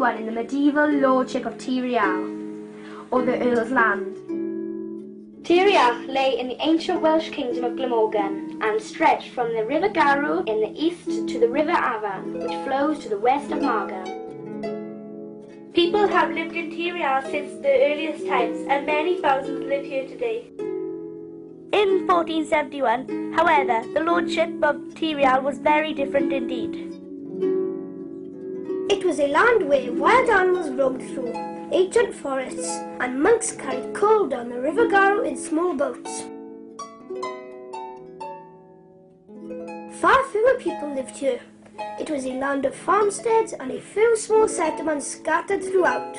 In the medieval lordship of Tir Iarll, or the Earl's land. Tir Iarll lay in the ancient Welsh kingdom of Glamorgan and stretched from the River Garw in the east to the River Avon, which flows to the west of Margam. People have lived in Tir Iarll since the earliest times, and many thousands live here today. In 1471, however, the lordship of Tir Iarll was very different indeed. It was a land where wild animals roamed through ancient forests, and monks carried coal down the River Garw in small boats. Far fewer people lived here. It was a land of farmsteads and a few small settlements scattered throughout.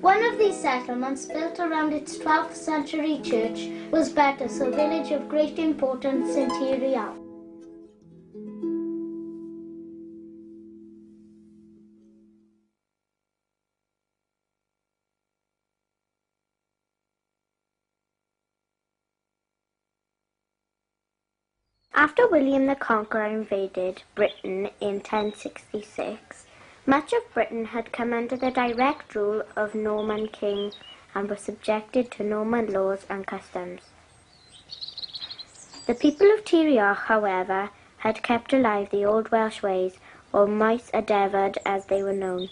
One of these settlements, built around its 12th century church, was Betws, a village of great importance in Tir Iarll. After William the Conqueror invaded Britain in 1066, much of Britain had come under the direct rule of Norman kings and was subjected to Norman laws and customs. The people of Tir Iarll, however, had kept alive the old Welsh ways, or Maes y Defod as they were known.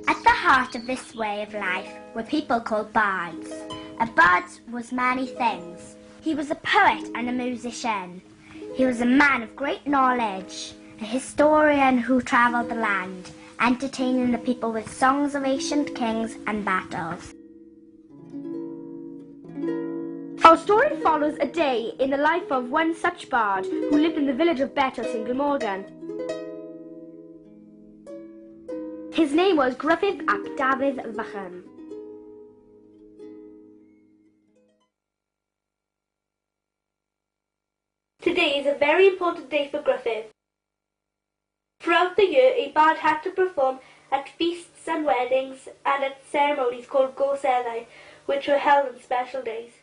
At the heart of this way of life were people called bards. A bard was many things. He was a poet and a musician. He was a man of great knowledge, a historian who travelled the land, entertaining the people with songs of ancient kings and battles. Our story follows a day in the life of one such bard who lived in the village of Betws in Glamorgan. His name was Gruffydd ac Dafydd Fychan. Today is a very important day for Gruffydd. Throughout the year, a bard had to perform at feasts and weddings and at ceremonies called gorseddau, which were held on special days.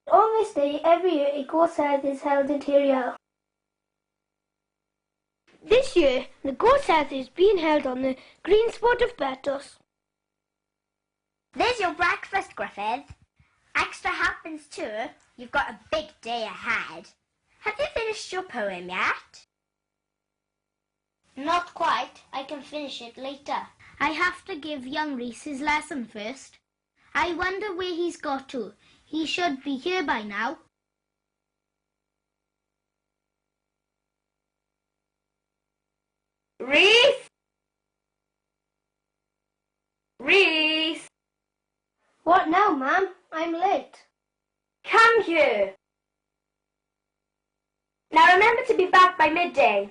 On this day, every year, a gorseddau is held in Tir Iarll. This year, the gorseddau is being held on the green spot of Betws. There's your breakfast, Gruffydd. Extra happens too. You've got a big day ahead. Have you finished your poem yet? Not quite. I can finish it later. I have to give young Reese his lesson first. I wonder where he's got to. He should be here by now. Reese! Reese! What now, ma'am? I'm late. Come here! Now remember to be back by midday.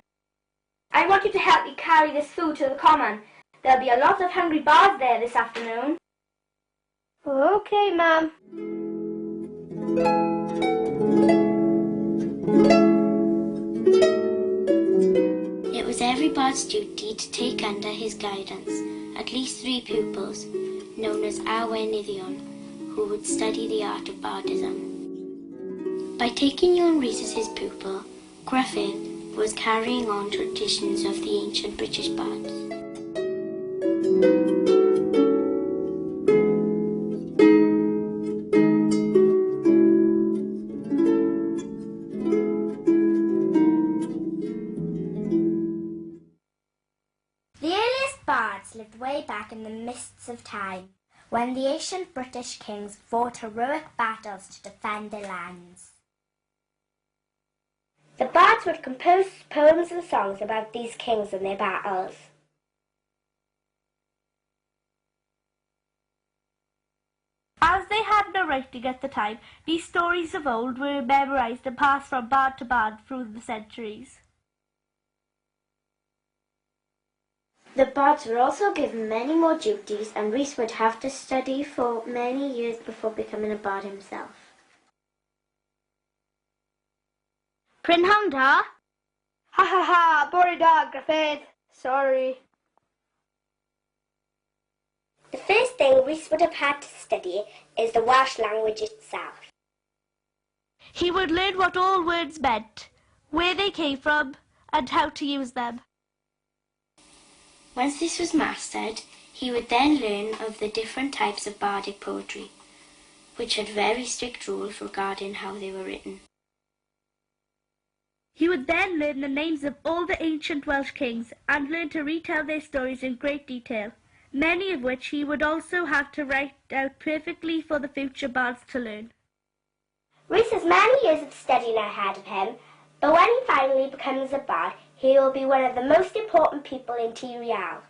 I want you to help me carry this food to the common. There'll be a lot of hungry bards there this afternoon. Okay, ma'am. It was every bard's duty to take under his guidance at least 3 pupils, known as Arweinyddion, who would study the art of bardism. By taking young Rees as his pupil, Gruffydd was carrying on traditions of the ancient British bards. The earliest bards lived way back in the mists of time, when the ancient British kings fought heroic battles to defend their lands. The bards would compose poems and songs about these kings and their battles. As they had no right writing at the time, these stories of old were memorised and passed from bard to bard through the centuries. The bards were also given many more duties, and Rhys would have to study for many years before becoming a bard himself. Prynhawn da? Ha ha ha, bore da, Gruffydd. Sorry. The first thing Rhys would have had to study is the Welsh language itself. He would learn what all words meant, where they came from, and how to use them. Once this was mastered, he would then learn of the different types of bardic poetry, which had very strict rules regarding how they were written. He would then learn the names of all the ancient Welsh kings and learn to retell their stories in great detail, many of which he would also have to write out perfectly for the future bards to learn. Rhys has many years of studying ahead of him, but when he finally becomes a bard, he will be one of the most important people in Tir Iarll.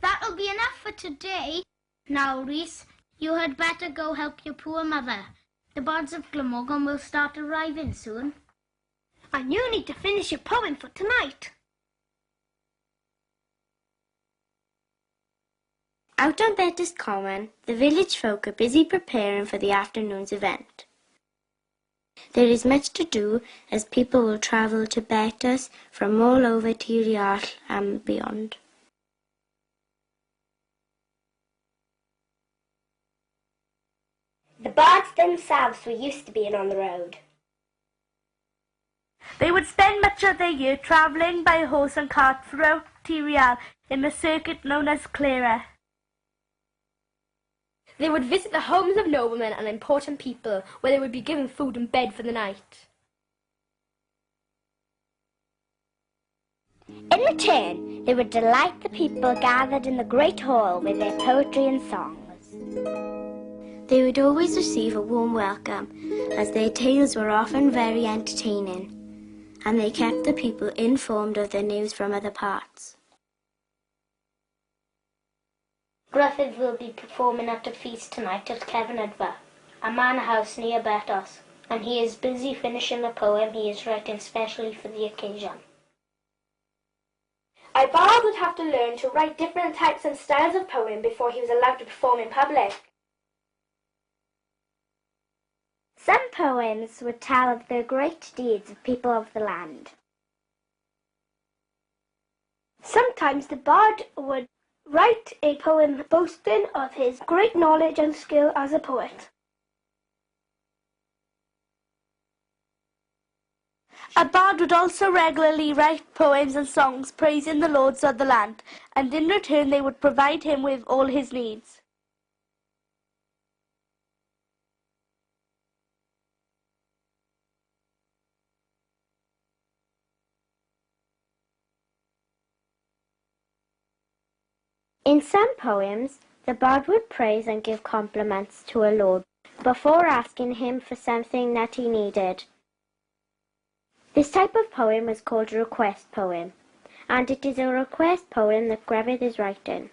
That'll be enough for today. Now, Rhys, you had better go help your poor mother. The bards of Glamorgan will start arriving soon. And you need to finish your poem for tonight. Out on Betws Common, the village folk are busy preparing for the afternoon's event. There is much to do, as people will travel to Betws from all over Tir Iarll and beyond. The bards themselves were used to being on the road. They would spend much of their year travelling by horse and cart throughout Tir Iarll in the circuit known as Clara. They would visit the homes of noblemen and important people, where they would be given food and bed for the night. In return, they would delight the people gathered in the great hall with their poetry and songs. They would always receive a warm welcome, as their tales were often very entertaining, and they kept the people informed of the news from other parts. Gruffydd will be performing at a feast tonight at Cefnydfa, a manor house near Betws, and he is busy finishing the poem he is writing specially for the occasion. A bard would have to learn to write different types and styles of poem before he was allowed to perform in public. Some poems would tell of the great deeds of people of the land. Sometimes the bard would write a poem boasting of his great knowledge and skill as a poet. A bard would also regularly write poems and songs praising the lords of the land, and in return they would provide him with all his needs. In some poems, the bard would praise and give compliments to a lord before asking him for something that he needed. This type of poem is called a request poem, and it is a request poem that Gruffydd is writing.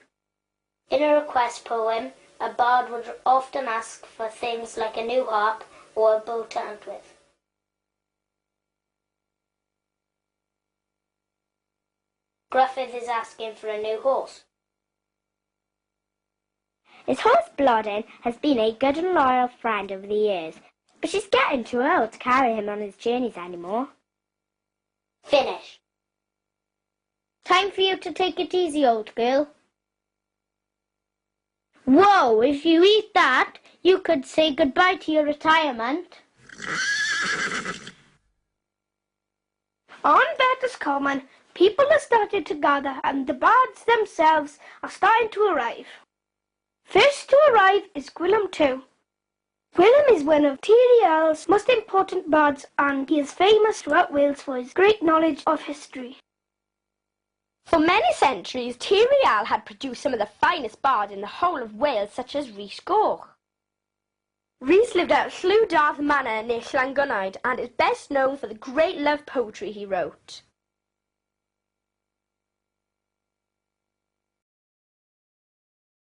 In a request poem, a bard would often ask for things like a new harp or a bow to hunt with. Gruffydd is asking for a new horse. His horse Blodden has been a good and loyal friend over the years, but she's getting too old to carry him on his journeys anymore. Finish. Time for you to take it easy, old girl. Whoa, if you eat that, you could say goodbye to your retirement. On Betws Common, people are starting to gather and the bards themselves are starting to arrive. First to arrive is Gwilym too. Gwilym is one of Tir Iarll's most important bards, and he is famous throughout Wales for his great knowledge of history. For many centuries, Tir Iarll had produced some of the finest bards in the whole of Wales, such as Rhys Goch. Rhys lived at Llywdarth Manor near Llangonide and is best known for the great love poetry he wrote.